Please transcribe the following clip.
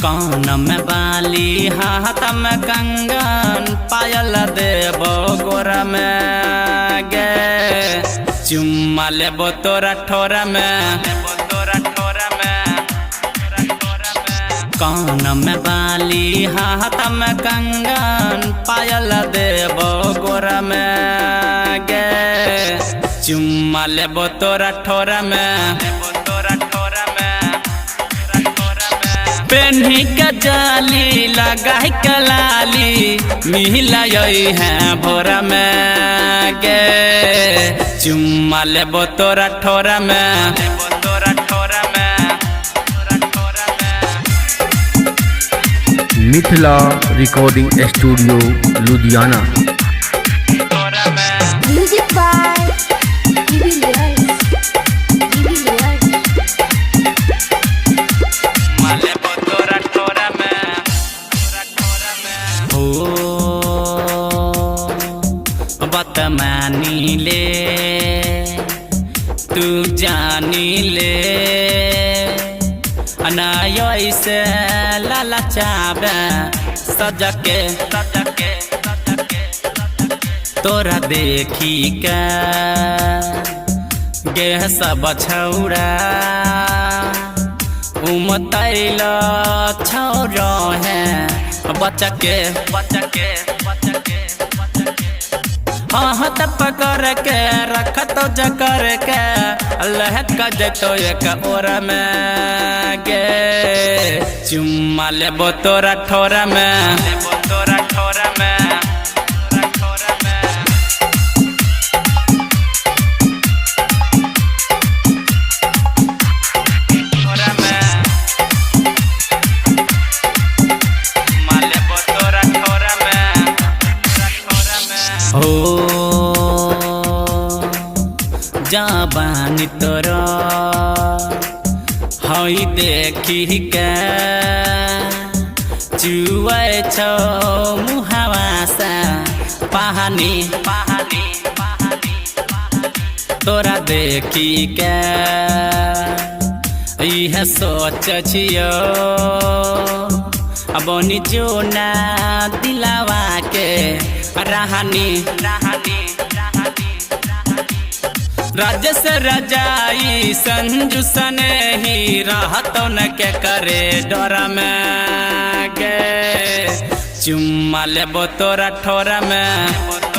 कान में बाली हाथ में कंगन पायल देबो गोरा में गे चुम्मा लेबो तोरा ठोरा में। कान में बाली हाथ में कंगन पायल देबो गोरा में गे चुम्मा लेबो तोरा ठोरा में। पेन्ही के जाली लगाई कलाली मिलाई है भोरा में गे चुम्मा लेबो तोरा ठोरा में। Mithila recording studio Ludhiana. बात मानी ले तू जानी ले अनायो ऐसे लाला चाबे सजके तोरा देखी के गे सब छौड़ा उमतैल छौरा है बचके हाँ तब पकड़ के रख तो जकर के लहक जतो एक ओर में गे चुम्मा लेबो तोरा ठोरा में। जाबानी तोरा हई देखी के चुए छो मुहावा से पानी तोरा देखी के यह सोच छियो अब निजो ना दिलावा के रहानी राजस रजाई संजू सने ही राहतों न के करे डोरा में गे चुम्मा लेबो तोरा ठोरा में।